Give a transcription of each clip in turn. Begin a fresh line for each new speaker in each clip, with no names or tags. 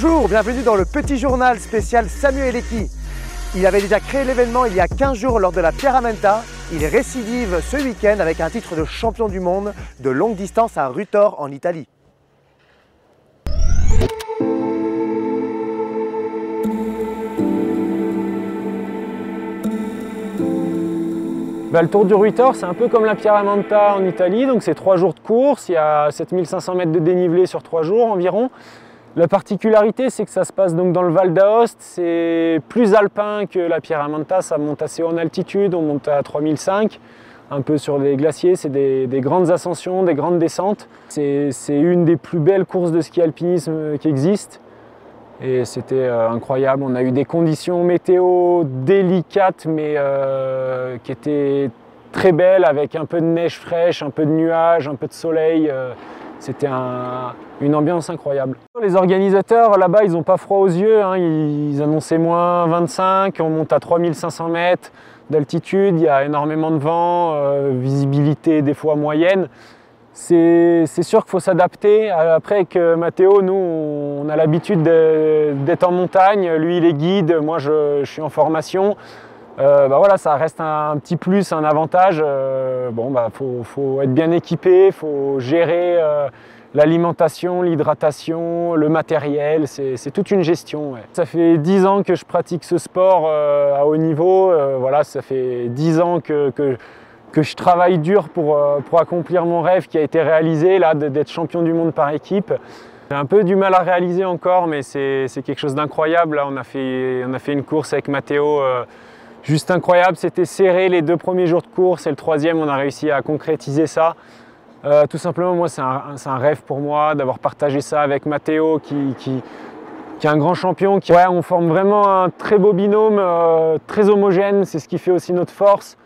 Bonjour, bienvenue dans le petit journal spécial Samuel Leckie. Il avait déjà créé l'événement il y a 15 jours lors de la Pierramenta. Il récidive ce week-end avec un titre de champion du monde de longue distance à Rutor en Italie.
Le Tour du Rutor, c'est un peu comme la Pierramenta en Italie, donc c'est 3 jours de course, il y a 7500 mètres de dénivelé sur 3 jours environ. La particularité, c'est que ça se passe donc dans le Val d'Aoste, c'est plus alpin que la Pierramenta, ça monte assez en altitude, on monte à 3005, un peu sur les glaciers, c'est des grandes ascensions, des grandes descentes. C'est une des plus belles courses de ski alpinisme qui existent. Et c'était incroyable, on a eu des conditions météo délicates mais qui étaient très belles avec un peu de neige fraîche, un peu de nuages, un peu de soleil. C'était une ambiance incroyable. Les organisateurs là-bas, ils n'ont pas froid aux yeux, hein, ils annonçaient moins 25, on monte à 3500 mètres d'altitude, il y a énormément de vent, visibilité des fois moyenne. C'est sûr qu'il faut s'adapter. Après avec Matteo, nous on a l'habitude d'être en montagne, lui il est guide, moi je suis en formation. Voilà, ça reste un petit plus, un avantage. Faut être bien équipé, il faut gérer l'alimentation, l'hydratation, le matériel, c'est toute une gestion. Ouais. Ça fait 10 ans que je pratique ce sport à haut niveau, voilà, ça fait 10 ans que je travaille dur pour accomplir mon rêve qui a été réalisé, là, d'être champion du monde par équipe. J'ai un peu du mal à réaliser encore, mais c'est quelque chose d'incroyable. Là, on a fait une course avec Matteo, juste incroyable. C'était serré les 2 premiers jours de course et le 3e, on a réussi à concrétiser ça. Tout simplement, moi, c'est un rêve pour moi d'avoir partagé ça avec Matteo, qui est un grand champion. Ouais, on forme vraiment un très beau binôme, très homogène. C'est ce qui fait aussi notre force.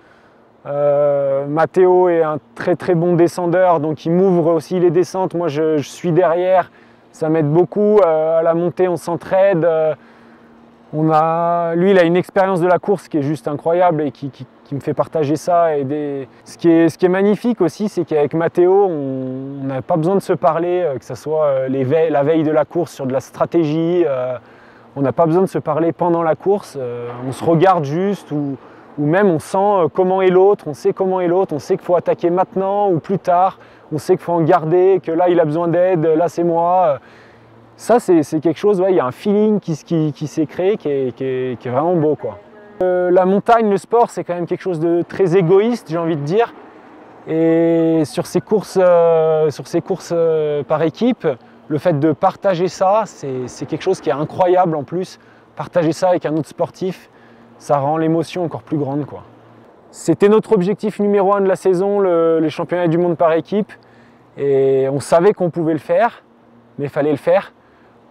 Matteo est un très bon descendeur, donc il m'ouvre aussi les descentes. Moi je suis derrière, ça m'aide beaucoup. À la montée on s'entraide. Lui il a une expérience de la course qui est juste incroyable et qui me fait partager ça. Ce qui est magnifique aussi, c'est qu'avec Matteo on n'a pas besoin de se parler, que ce soit la veille de la course sur de la stratégie. On n'a pas besoin de se parler pendant la course, on se regarde juste ou même on sent comment est l'autre, on sait comment est l'autre, on sait qu'il faut attaquer maintenant ou plus tard, on sait qu'il faut en garder, que là il a besoin d'aide, là c'est moi. Ça c'est quelque chose, ouais, il y a un feeling qui s'est créé qui est vraiment beau, quoi. La montagne, le sport, c'est quand même quelque chose de très égoïste, j'ai envie de dire. Et sur ces courses par équipe, le fait de partager ça, c'est quelque chose qui est incroyable en plus. Partager ça avec un autre sportif, ça rend l'émotion encore plus grande, quoi. C'était notre objectif numéro 1 de la saison, les championnats du monde par équipe. Et on savait qu'on pouvait le faire, mais il fallait le faire.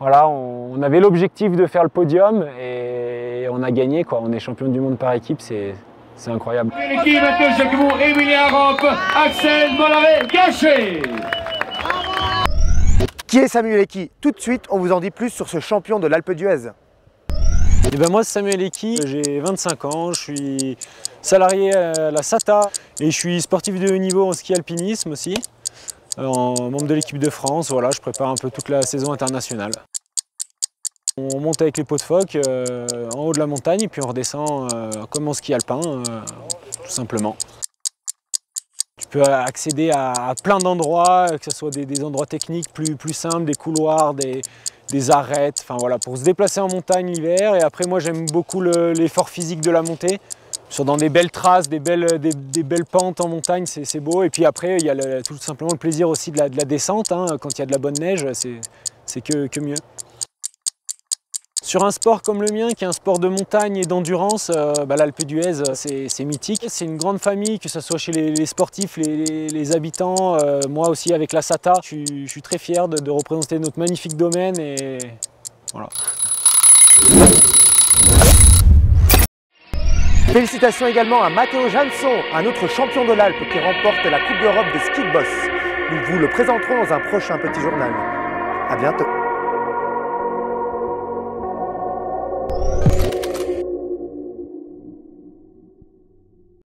Voilà, on avait l'objectif de faire le podium et on a gagné, quoi. On est champion du monde par équipe, c'est incroyable.
L'équipe accueille avec vous Emilia Roth, Axel Mollaret-Gachet.
Qui est Samuel Leckie? Tout de suite, on vous en dit plus sur ce champion de l'Alpe d'Huez.
Moi c'est Samuel Leckie, j'ai 25 ans, je suis salarié à la SATA et je suis sportif de haut niveau en ski alpinisme aussi, membre de l'équipe de France. Voilà, je prépare un peu toute la saison internationale. On monte avec les pots de phoque en haut de la montagne et puis on redescend comme en ski alpin, tout simplement. Tu peux accéder à plein d'endroits, que ce soit des endroits techniques plus simples, des couloirs, des arêtes, enfin voilà, pour se déplacer en montagne l'hiver. Et après moi j'aime beaucoup l'effort physique de la montée, dans des belles traces, des belles pentes en montagne, c'est beau. Et puis après il y a tout simplement le plaisir aussi de la descente, hein. Quand il y a de la bonne neige, c'est que mieux. Sur un sport comme le mien, qui est un sport de montagne et d'endurance, l'Alpe d'Huez, c'est mythique. C'est une grande famille, que ce soit chez les sportifs, les habitants, moi aussi avec la SATA. Je suis très fier de représenter notre magnifique domaine et voilà.
Félicitations également à Matteo Jansson, un autre champion de l'Alpe qui remporte la Coupe d'Europe de ski de boss. Nous vous le présenterons dans un prochain petit journal. À bientôt.